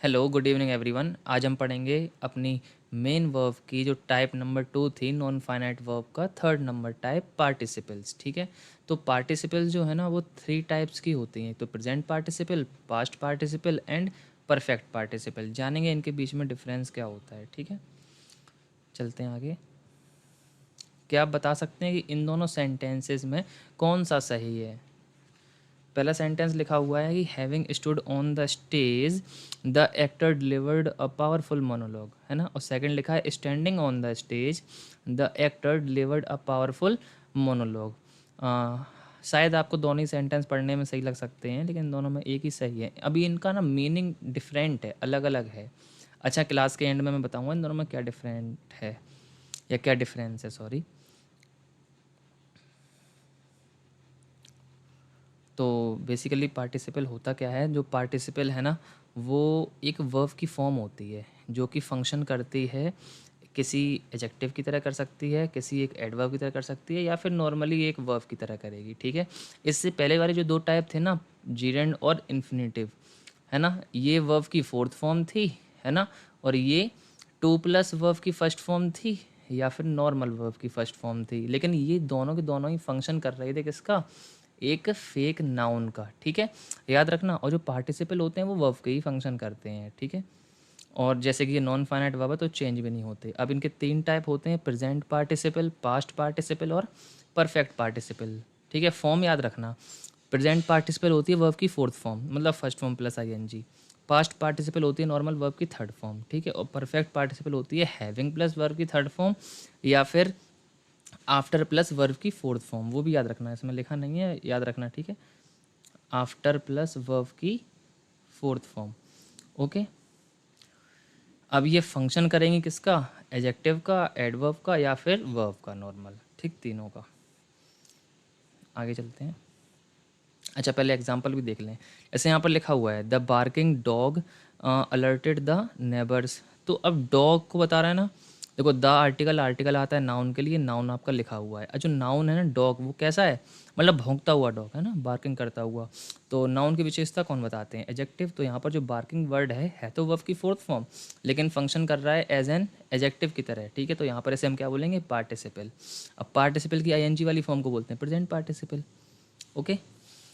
Hello good evening everyone. आज हम पढ़ेंगे अपनी मेन वर्ब की जो टाइप नंबर 2 थी नॉन फाइनाइट वर्ब का थर्ड नंबर टाइप पार्टिसिपल्स। ठीक है, तो पार्टिसिपल्स जो है ना वो थ्री टाइप्स की होती हैं, तो present participle, past participle and perfect participle. जानेंगे इनके बीच में डिफरेंस क्या होता है। ठीक है, चलते हैं आगे। क्या आप बता सकते हैं कि इन दोनों सेंटेंसेस में कौन सा सही है? पहला सेंटेंस लिखा हुआ है कि having stood on the stage the actor delivered a powerful monologue, है ना। और सेकंड लिखा है standing on the stage the actor delivered a powerful monologue. शायद आपको दोनों ही सेंटेंस पढ़ने में सही लग सकते हैं, लेकिन दोनों में एक ही सही है। अभी इनका ना मीनिंग डिफरेंट है, अलग अलग है। अच्छा, क्लास के एंड में मैं बताऊंगा इन दोनों में क्या डिफरेंट है या क्या डिफरेंस है, सॉरी। तो बेसिकली पार्टिसिपल होता क्या है? जो पार्टिसिपल है ना, वो एक वर्ब की फॉर्म होती है जो कि फंक्शन करती है, किसी एडजेक्टिव की तरह कर सकती है, किसी एक एडवर्ब की तरह कर सकती है, या फिर नॉर्मली एक वर्ब की तरह करेगी। ठीक है, इससे पहले वाले जो दो टाइप थे ना, जीरेंड और इन्फिनेटिव, है ना, ये वर्ब की फोर्थ फॉर्म थी, है ना। और ये टू प्लस वर्ब की फर्स्ट फॉर्म थी या फिर नॉर्मल वर्ब की फर्स्ट फॉर्म थी। लेकिन ये दोनों के दोनों ही फंक्शन कर रहे थे किसका? एक फेक नाउन का। ठीक है, याद रखना। और जो पार्टिसिपल होते हैं वो वर्ब के ही फंक्शन करते हैं। ठीक है, और जैसे कि ये नॉन फाइनाइट वर्ब है तो चेंज भी नहीं होते। अब इनके तीन टाइप होते हैं, प्रेजेंट पार्टिसिपल, पास्ट पार्टिसिपल और परफेक्ट पार्टिसिपल। ठीक है, फॉर्म याद रखना। प्रेजेंट पार्टिसिपल होती है वर्ब की फोर्थ फॉर्म, मतलब first form plus ING. Past participle होती है नॉर्मल वर्ब की थर्ड फॉर्म। ठीक है, और परफेक्ट पार्टिसिपल होती है हैविंग प्लस वर्ब की थर्ड फॉर्म या फिर आफ्टर प्लस वर्ब की फोर्थ फॉर्म। वो भी याद रखना है, इसमें लिखा नहीं है, याद रखना। ठीक है, आफ्टर प्लस वर्ब की फोर्थ फॉर्म। ओके, अब ये फंक्शन करेंगे किसका? एडजेक्टिव का, एडवर्ब का या फिर वर्ब का नॉर्मल। ठीक, तीनों का। आगे चलते हैं। अच्छा, पहले एग्जांपल भी देख लें। जैसे यहाँ पर लिखा हुआ है the barking dog alerted the neighbours. तो अब डॉग को बता रहा है ना। देखो, द आर्टिकल, आर्टिकल आता है नाउन के लिए, नाउन आपका लिखा हुआ है। और जो नाउन है ना डॉग, वो कैसा है? मतलब भौंकता हुआ डॉग, है ना, बार्किंग करता हुआ। तो नाउन की विशेषता कौन बताते हैं? एडजेक्टिव। तो यहाँ पर जो बार्किंग वर्ड है तो वर्ब की फोर्थ फॉर्म, लेकिन फंक्शन कर रहा है एज एन एडजेक्टिव की तरह। ठीक है, तो यहाँ पर ऐसे हम क्या बोलेंगे? पार्टिसिपल। अब पार्टिसिपल की आईएनजी वाली फॉर्म को बोलते हैं प्रेजेंट पार्टिसिपल। ओके।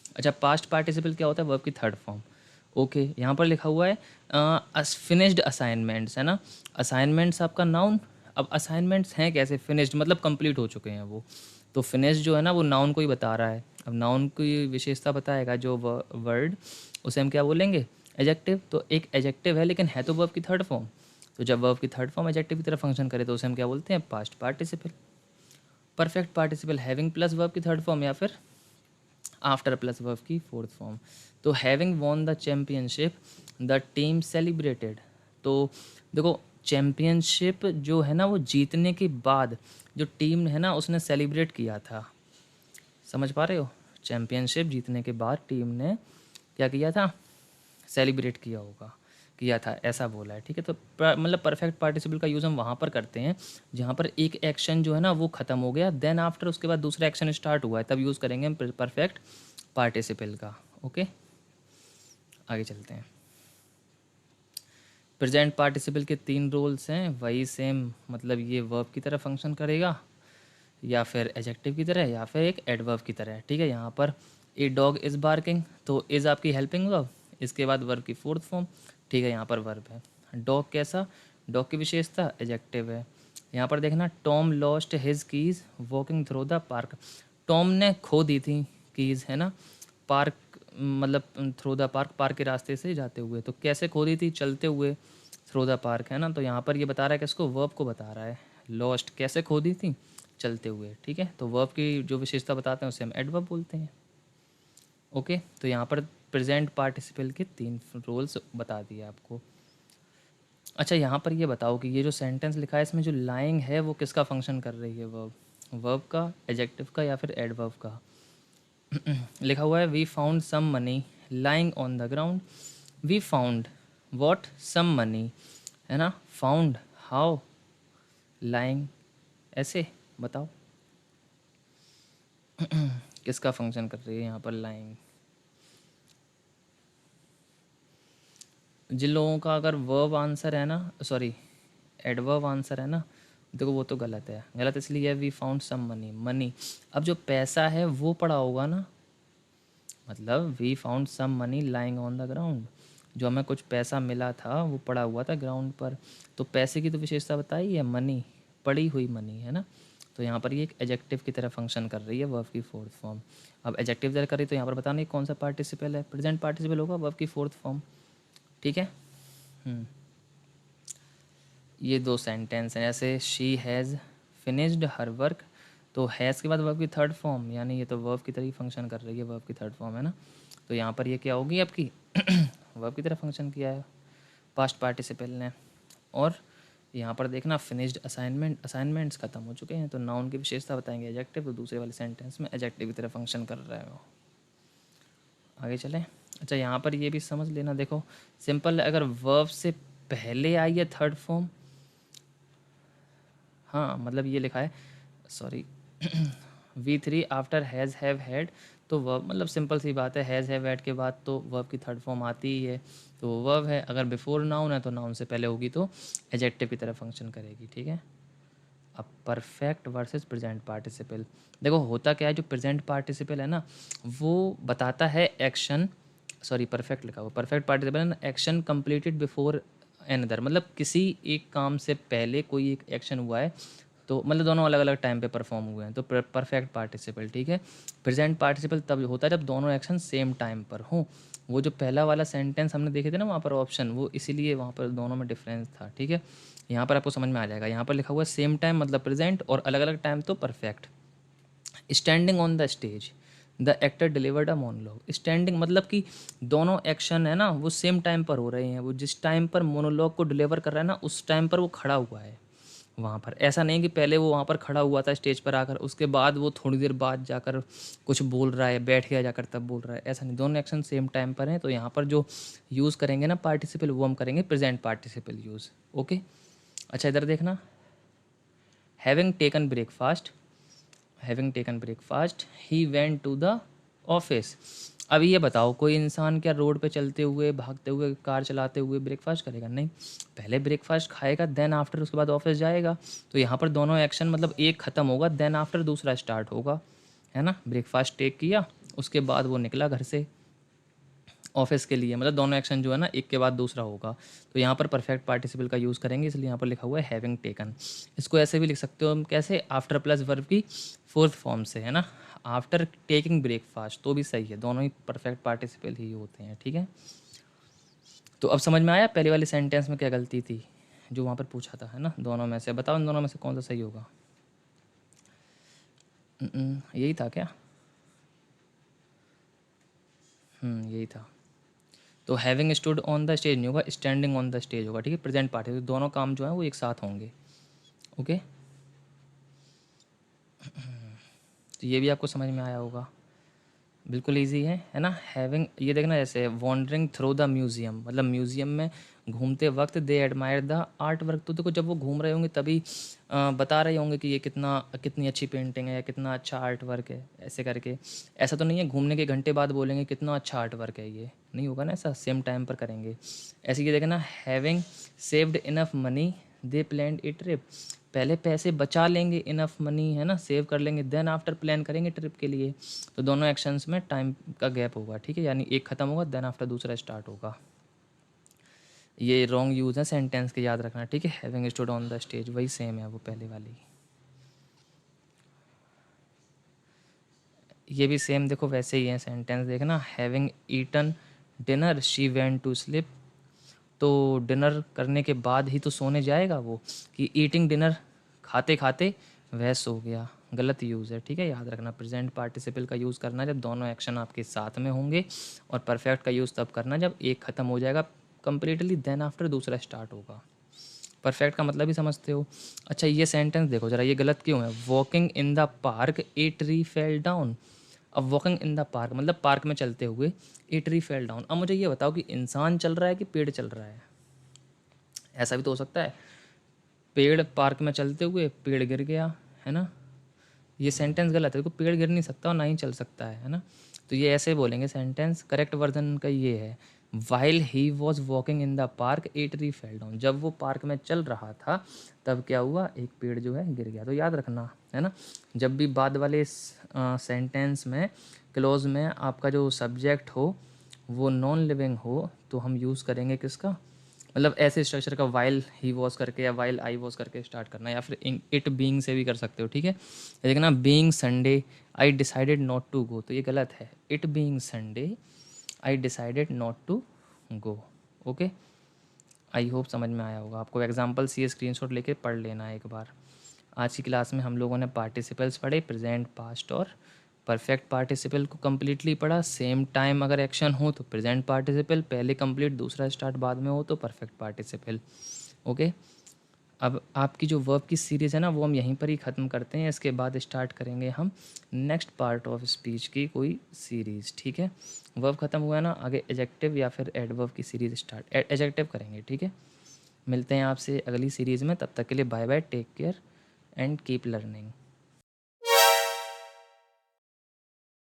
अच्छा, पास्ट पार्टिसिपल क्या होता है? वर्ब की थर्ड फॉर्म। ओके, यहाँ पर लिखा हुआ है फिनिश्ड असाइनमेंट्स, है ना। असाइनमेंट्स आपका नाउन। अब असाइनमेंट्स हैं कैसे? फिनिश्ड मतलब कंप्लीट हो चुके हैं वो। तो फिनिश्ड जो है ना वो नाउन को ही बता रहा है। अब नाउन की विशेषता बताएगा जो वर्ड, उसे हम क्या बोलेंगे? एडजेक्टिव। तो एक एडजेक्टिव है लेकिन है तो वर्ब की थर्ड फॉर्म। तो जब वर्ब की थर्ड फॉर्म एडजेक्टिव की तरह फंक्शन करे तो उसे हम क्या बोलते हैं? Past participle. Perfect participle having plus verb की थर्ड फॉर्म या फिर आफ्टर प्लस वर्ब की फोर्थ फॉर्म। तो having won the championship the team celebrated. तो देखो, चैम्पियनशिप जो है ना वो जीतने के बाद जो टीम है ना उसने सेलिब्रेट किया था। समझ पा रहे हो? चैम्पियनशिप जीतने के बाद टीम ने क्या किया था? सेलिब्रेट किया होगा, किया था, ऐसा बोला है। ठीक है, तो मतलब परफेक्ट पार्टिसिपल का यूज़ हम वहाँ पर करते हैं जहाँ पर एक एक्शन जो है ना वो ख़त्म हो गया, देन आफ्टर उसके बाद दूसरा एक्शन स्टार्ट हुआ है, तब यूज़ करेंगे हम परफेक्ट पार्टिसिपल का। ओके, आगे चलते हैं। प्रेजेंट पार्टिसिपल के तीन रोल्स हैं, वही सेम, मतलब ये वर्ब की तरह फंक्शन करेगा या फिर एडजेक्टिव की तरह या फिर एक एडवर्ब की तरह। ठीक है, यहाँ पर ए डॉग इज़ बार्किंग, तो इज़ आपकी हेल्पिंग वर्ब, इसके बाद वर्ब की फोर्थ फॉर्म। ठीक है, यहाँ पर वर्ब है। डॉग कैसा? डॉग की विशेषता एडजेक्टिव है। यहाँ पर देखना, Tom lost his keys walking through the park. Tom ने खो दी थी कीज़, है ना, पार्क, मतलब थ्रू द पार्क, पार्क के रास्ते से जाते हुए। तो कैसे खो दी थी? चलते हुए, थ्रू द पार्क, है ना। तो यहाँ पर ये बता रहा है कि इसको वर्ब को बता रहा है। लॉस्ट कैसे खो दी थी? चलते हुए। ठीक है, तो वर्ब की जो विशेषता बताते हैं उसे हम एडवर्ब बोलते हैं। ओके, तो यहाँ पर प्रेजेंट पार्टिसिपल के तीन रोल्स बता दिए आपको। अच्छा, यहाँ पर ये बताओ कि ये जो सेंटेंस लिखा है इसमें जो लाइंग है वो किसका फंक्शन कर रही है? वर्ब, वर्ब का, एडजेक्टिव का या फिर एडवर्ब का? लिखा हुआ है we found some money lying on the ground. We found what? Some money, है ना। Found how? लाइंग, ऐसे। बताओ किसका फंक्शन कर रही है यहाँ पर लाइंग? जिन लोगों का अगर वर्ब आंसर है ना, सॉरी एडवर्ब आंसर है ना, देखो वो तो गलत है। गलत इसलिए है we found some money, money अब जो पैसा है वो पड़ा होगा ना, मतलब we found some money lying on the ground, जो हमें कुछ पैसा मिला था वो पड़ा हुआ था ग्राउंड पर। तो पैसे की तो विशेषता बताई है मनी, पड़ी हुई मनी है ना। तो यहाँ पर ये एक एजेक्टिव की तरह फंक्शन कर रही है वर्ब की फोर्थ फॉर्म। अब एजेक्टिव तरह कर रही तो यहाँ पर बताना कौन सा पार्टिसिपल है, प्रेजेंट पार्टिसिपल होगा वर्ब की फोर्थ फॉर्म। ठीक है। हम्म, ये दो सेंटेंस हैं ऐसे, she has finished her work, तो हैज़ के बाद वर्ब की थर्ड फॉर्म, यानी ये तो वर्ब की तरह ही फंक्शन कर रही है, वर्ब की थर्ड फॉर्म है ना। तो यहाँ पर ये क्या होगी आपकी वर्ब की तरह फंक्शन किया है पास्ट पार्टिसिपल ने। और यहाँ पर देखना फिनिश्ड असाइनमेंट्स खत्म हो चुके हैं, तो नाउन की विशेषता बताएंगे एडजेक्टिव, तो दूसरे वाले सेंटेंस में एडजेक्टिव की तरह फंक्शन कर रहा है वो। आगे चलें। अच्छा यहाँ पर ये भी समझ लेना, देखो सिंपल अगर वर्ब से पहले आई है थर्ड फॉर्म, हाँ मतलब ये लिखा है sorry V3 after has have had, तो वर्ब मतलब सिंपल सी बात है, हैज़ हैव हैड के बाद तो वर्ब की थर्ड फॉर्म आती ही है, तो वो वर्ब है। अगर बिफोर नाउन है तो नाउन से पहले होगी तो एडजेक्टिव की तरह फंक्शन करेगी। ठीक है। अब परफेक्ट वर्सेस प्रेजेंट पार्टिसिपल, देखो होता क्या है, जो प्रेजेंट पार्टिसिपल है ना वो बताता है एक्शन, सॉरी परफेक्ट लिखा हुआ, परफेक्ट पार्टिसिपल है ना, एक्शन कंप्लीटेड बिफोर एनदर, मतलब किसी एक काम से पहले कोई एक एक्शन हुआ है, तो मतलब दोनों अलग अलग टाइम पे परफॉर्म हुए हैं, तो परफेक्ट पार्टिसिपल। ठीक है। प्रेजेंट पार्टिसिपल तब होता है जब दोनों एक्शन सेम टाइम पर हों। वो जो पहला वाला सेंटेंस हमने देखे थे ना वहाँ पर ऑप्शन, वो इसीलिए वहाँ पर दोनों में डिफरेंस था। ठीक है। यहाँ पर आपको समझ में आ जाएगा, यहाँ पर लिखा हुआ है सेम टाइम मतलब प्रेजेंट, और अलग अलग टाइम तो perfect. Standing on the stage the actor delivered a monologue, standing मतलब कि दोनों एक्शन है ना वो सेम टाइम पर हो रहे हैं, वो जिस टाइम पर मोनोलॉग को डिलीवर कर रहा है ना उस टाइम पर वो खड़ा हुआ है वहाँ पर। ऐसा नहीं कि पहले वो वहाँ पर खड़ा हुआ था स्टेज पर आकर, उसके बाद वो थोड़ी देर बाद जाकर कुछ बोल रहा है, बैठ गया जाकर तब बोल रहा है, ऐसा नहीं, दोनों एक्शन सेम टाइम पर हैं। तो यहाँ पर जो यूज़ करेंगे ना पार्टिसिपल, वो हम करेंगे प्रेजेंट पार्टिसिपल यूज़। ओके। अच्छा इधर देखना, having taken breakfast, having taken breakfast he went to the office. अब ये बताओ कोई इंसान क्या रोड पे चलते हुए, भागते हुए, कार चलाते हुए ब्रेकफास्ट करेगा? नहीं, पहले ब्रेकफास्ट खाएगा देन आफ्टर उसके बाद ऑफिस जाएगा। तो यहाँ पर दोनों एक्शन मतलब एक ख़त्म होगा देन आफ्टर दूसरा स्टार्ट होगा, है ना। ब्रेकफास्ट टेक किया उसके बाद वो निकला घर से ऑफिस के लिए, मतलब दोनों एक्शन जो है ना एक के बाद दूसरा होगा। तो यहाँ पर परफेक्ट पार्टिसिपल का यूज़ करेंगे, इसलिए यहाँ पर लिखा हुआ है हैविंग टेकन। इसको ऐसे भी लिख सकते हो हम, कैसे, आफ्टर प्लस वर्ब की फोर्थ फॉर्म से, है ना। आफ्टर टेकिंग ब्रेकफास्ट तो भी सही है, दोनों ही परफेक्ट पार्टिसिपल ही होते हैं। ठीक है। तो अब समझ में आया पहले वाले सेंटेंस में क्या गलती थी जो वहाँ पर पूछा था, है ना। दोनों में से बताओ, इन दोनों में से कौन सा सही होगा? यही था क्या? यही था। तो having stood on the stage नहीं होगा, स्टैंडिंग ऑन द स्टेज होगा। ठीक है। प्रेजेंट पार्टिसिपल, तो दोनों काम जो है वो एक साथ होंगे। ओके। तो ये भी आपको समझ में आया होगा, बिल्कुल इजी है ना। हैविंग, ये देखना जैसे वॉन्डरिंग थ्रू द म्यूजियम, मतलब म्यूजियम में घूमते वक्त दे एडमायर द आर्ट वर्क, तो देखो जब वो घूम रहे होंगे तभी बता रहे होंगे कि ये कितनी अच्छी पेंटिंग है या कितना अच्छा आर्ट वर्क है, ऐसे करके। ऐसा तो नहीं है घूमने के घंटे बाद बोलेंगे कितना अच्छा आर्ट वर्क है, ये नहीं होगा ना, ऐसा सेम टाइम पर करेंगे। ऐसे ये देखना, हैविंग सेव्ड इनफ मनी दे प्लान्ड ए ट्रिप, पहले पैसे बचा लेंगे, इनफ मनी है ना, सेव कर लेंगे, देन आफ्टर प्लान करेंगे ट्रिप के लिए। तो दोनों एक्शंस में टाइम का गैप होगा। ठीक है। यानी एक ख़त्म होगा देन आफ्टर दूसरा स्टार्ट होगा। ये रॉन्ग यूज़ है सेंटेंस के, याद रखना। ठीक है। Having stood on the stage वही सेम है वो पहले वाली। ये भी सेम देखो वैसे ही है सेंटेंस, देखना, having eaten dinner she went to sleep, तो डिनर करने के बाद ही तो सोने जाएगा वो, कि ईटिंग डिनर खाते खाते वह सो गया, गलत यूज़ है। ठीक है। याद रखना प्रेजेंट पार्टिसिपल का यूज़ करना जब दोनों एक्शन आपके साथ में होंगे, और परफेक्ट का यूज़ तब करना जब एक ख़त्म हो जाएगा कंप्लीटली देन आफ्टर दूसरा स्टार्ट होगा। परफेक्ट का मतलब ही समझते हो। अच्छा ये सेंटेंस देखो ज़रा, ये गलत क्यों है? Walking in the park a tree fell down. अब वॉकिंग इन द पार्क मतलब पार्क में चलते हुए, ए ट्री फेल डाउन। अब मुझे ये बताओ कि इंसान चल रहा है कि पेड़ चल रहा है? ऐसा भी तो हो सकता है, पेड़ पार्क में चलते हुए पेड़ गिर गया, है ना। ये सेंटेंस गलत है, देखो पेड़ गिर नहीं सकता और ना ही चल सकता है ना। तो ये ऐसे बोलेंगे सेंटेंस, करेक्ट वर्जन का ये है, while he was walking in the park a tree fell down. जब वो पार्क में चल रहा था तब क्या हुआ, एक पेड़ जो है गिर गया। तो याद रखना है ना, जब भी बाद वाले सेंटेंस में क्लोज में आपका जो सब्जेक्ट हो वो नॉन लिविंग हो तो हम यूज़ करेंगे किसका, मतलब ऐसे स्ट्रक्चर का वाइल ही वॉज करके या वाइल आई वॉज करके स्टार्ट करना, या फिर इट बीइंग से भी कर सकते हो, ठीक है। देखना being Sunday I decided not to go, तो ये गलत है। It being Sunday I decided not to go. Okay, I hope समझ में आया होगा आपको। एग्जाम्पल्स ये स्क्रीनशॉट लेके पढ़ लेना है एक बार। आज की क्लास में हम लोगों ने पार्टिसिपल्स पढ़े, प्रेजेंट, पास्ट और परफेक्ट पार्टिसिपल को कम्प्लीटली पढ़ा। सेम टाइम अगर एक्शन हो तो प्रेजेंट पार्टिसिपल पहले कंप्लीट, दूसरा स्टार्ट बाद में हो तो परफेक्ट पार्टिसिपल। ओके, अब आपकी जो वर्ब की सीरीज़ है ना वो हम यहीं पर ही ख़त्म करते हैं। इसके बाद स्टार्ट करेंगे हम नेक्स्ट पार्ट ऑफ स्पीच की कोई सीरीज़, ठीक है। वर्ब ख़त्म हुआ है ना, आगे एडजेक्टिव या फिर एडवर्ब की सीरीज़ स्टार्ट, एडजेक्टिव करेंगे, ठीक है। मिलते हैं आपसे अगली सीरीज़ में, तब तक के लिए bye bye, take care and keep learning.